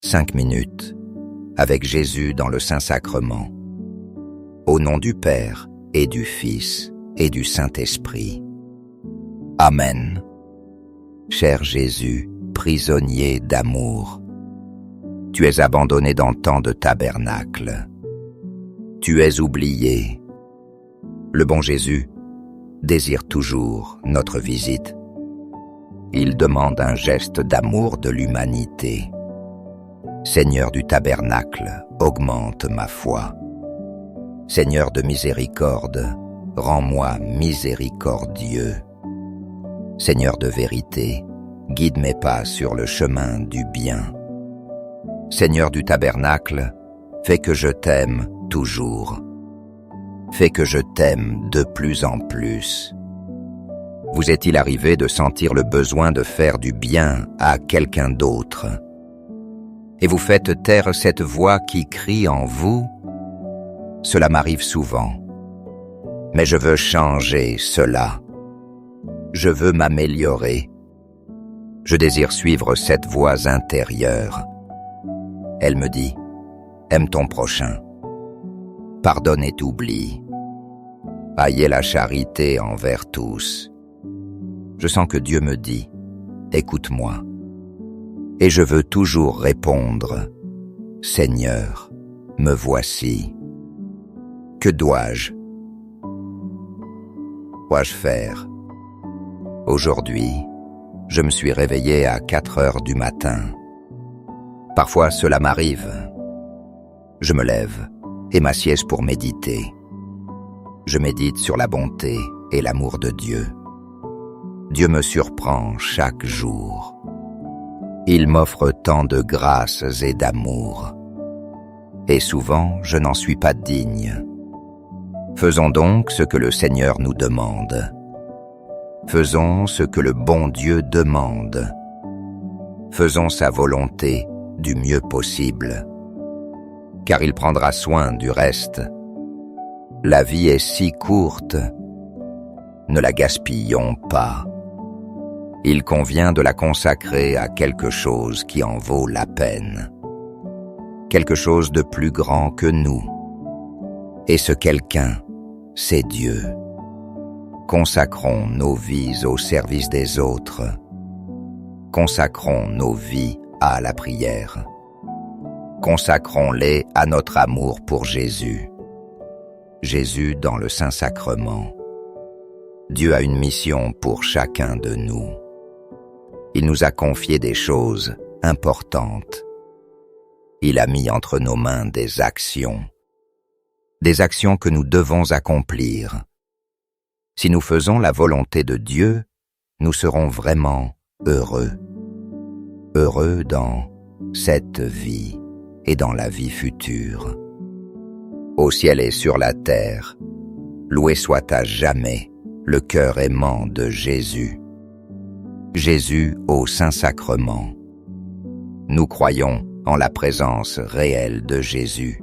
5 minutes avec Jésus dans le Saint-Sacrement. Au nom du Père et du Fils et du Saint-Esprit. Amen. Cher Jésus, prisonnier d'amour, tu es abandonné dans tant de tabernacles. Tu es oublié. Le bon Jésus désire toujours notre visite. Il demande un geste d'amour de l'humanité. Seigneur du tabernacle, augmente ma foi. Seigneur de miséricorde, rends-moi miséricordieux. Seigneur de vérité, guide mes pas sur le chemin du bien. Seigneur du tabernacle, fais que je t'aime toujours. Fais que je t'aime de plus en plus. Vous est-il arrivé de sentir le besoin de faire du bien à quelqu'un d'autre? Et vous faites taire cette voix qui crie en vous? Cela m'arrive souvent. Mais je veux changer cela. Je veux m'améliorer. Je désire suivre cette voix intérieure. Elle me dit, aime ton prochain. Pardonne et t'oublie. Ayez la charité envers tous. Je sens que Dieu me dit, écoute-moi. Et je veux toujours répondre, Seigneur, me voici. Que dois-je faire? Aujourd'hui, je me suis réveillé à 4 heures du matin. Parfois, cela m'arrive. Je me lève et m'assieds pour méditer. Je médite sur la bonté et l'amour de Dieu. Dieu me surprend chaque jour. Il m'offre tant de grâces et d'amour. Et souvent, je n'en suis pas digne. Faisons donc ce que le Seigneur nous demande. Faisons ce que le bon Dieu demande. Faisons sa volonté du mieux possible. Car il prendra soin du reste. La vie est si courte. Ne la gaspillons pas. Il convient de la consacrer à quelque chose qui en vaut la peine. Quelque chose de plus grand que nous. Et ce quelqu'un, c'est Dieu. Consacrons nos vies au service des autres. Consacrons nos vies à la prière. Consacrons-les à notre amour pour Jésus. Jésus dans le Saint-Sacrement. Dieu a une mission pour chacun de nous. Il nous a confié des choses importantes. Il a mis entre nos mains des actions que nous devons accomplir. Si nous faisons la volonté de Dieu, nous serons vraiment heureux. Heureux dans cette vie et dans la vie future. Au ciel et sur la terre, loué soit à jamais le cœur aimant de Jésus. Jésus au Saint-Sacrement. Nous croyons en la présence réelle de Jésus.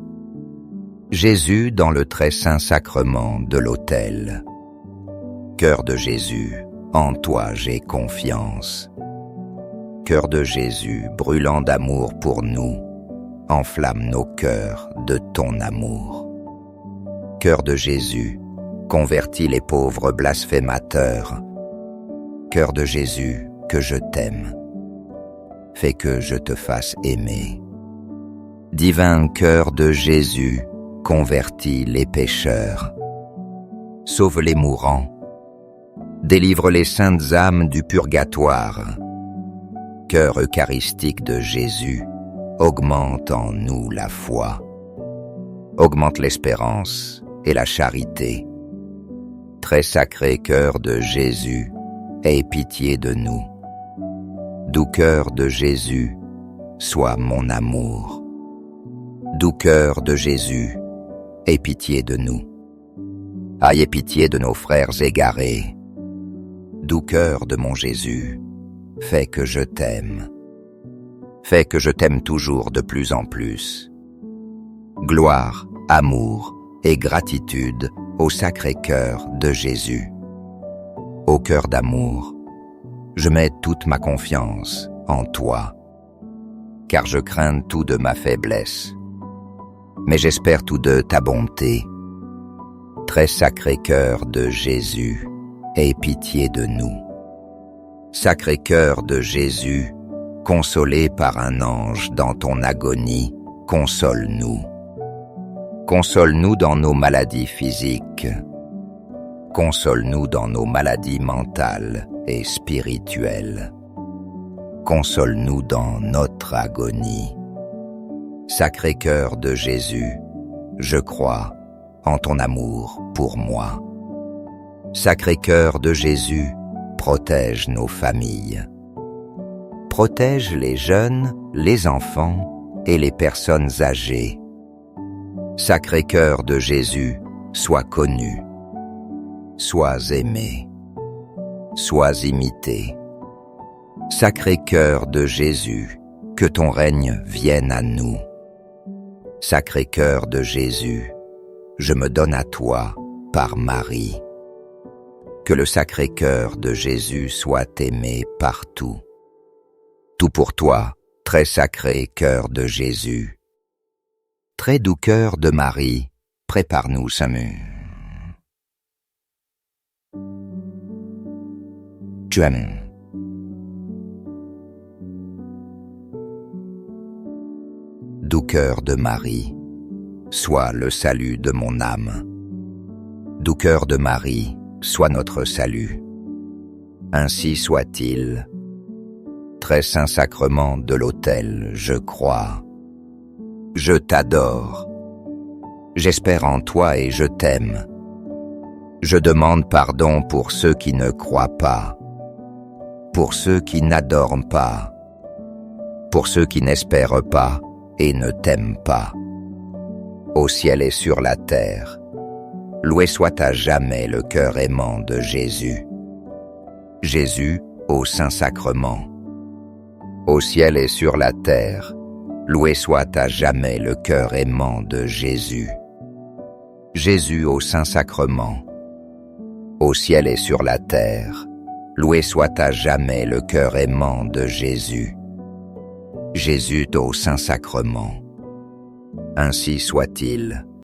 Jésus dans le très saint sacrement de l'autel. Cœur de Jésus, en toi j'ai confiance. Cœur de Jésus, brûlant d'amour pour nous, enflamme nos cœurs de ton amour. Cœur de Jésus, convertis les pauvres blasphémateurs. Cœur de Jésus, que je t'aime. Fais que je te fasse aimer. Divin cœur de Jésus, convertis les pécheurs. Sauve les mourants. Délivre les saintes âmes du purgatoire. Cœur eucharistique de Jésus, augmente en nous la foi. Augmente l'espérance et la charité. Très sacré cœur de Jésus, aie pitié de nous. Doux cœur de Jésus, sois mon amour. Doux cœur de Jésus, aie pitié de nous. Ayez pitié de nos frères égarés. Doux cœur de mon Jésus, fais que je t'aime. Fais que je t'aime toujours de plus en plus. Gloire, amour et gratitude au Sacré-Cœur de Jésus. Ô cœur d'amour, je mets toute ma confiance en toi. car je crains tout de ma faiblesse. Mais j'espère tout de ta bonté. Très sacré cœur de Jésus, aie pitié de nous. Sacré cœur de Jésus, consolé par un ange dans ton agonie, console-nous. Console-nous dans nos maladies physiques. Console-nous dans nos maladies mentales et spirituelles. Console-nous dans notre agonie. Sacré cœur de Jésus, je crois en ton amour pour moi. Sacré cœur de Jésus, protège nos familles. Protège les jeunes, les enfants et les personnes âgées. Sacré cœur de Jésus, sois connu. Sois aimé. Sois imité. Sacré cœur de Jésus, que ton règne vienne à nous. Sacré cœur de Jésus, je me donne à toi par Marie. Que le sacré cœur de Jésus soit aimé partout. Tout pour toi, très sacré cœur de Jésus. Très doux cœur de Marie, prépare-nous Samu. Tu aimes. Doux cœur de Marie, sois le salut de mon âme. Doux cœur de Marie, sois notre salut. Ainsi soit-il. Très saint sacrement de l'autel, je crois. Je t'adore. J'espère en toi et je t'aime. Je demande pardon pour ceux qui ne croient pas, pour ceux qui n'adorent pas, pour ceux qui n'espèrent pas et ne t'aiment pas. Au ciel et sur la terre, loué soit à jamais le cœur aimant de Jésus. Jésus au Saint-Sacrement. Au ciel et sur la terre, loué soit à jamais le cœur aimant de Jésus. Jésus au Saint-Sacrement. Au ciel et sur la terre, loué soit à jamais le cœur aimant de Jésus. Jésus au Saint-Sacrement. Ainsi soit-il.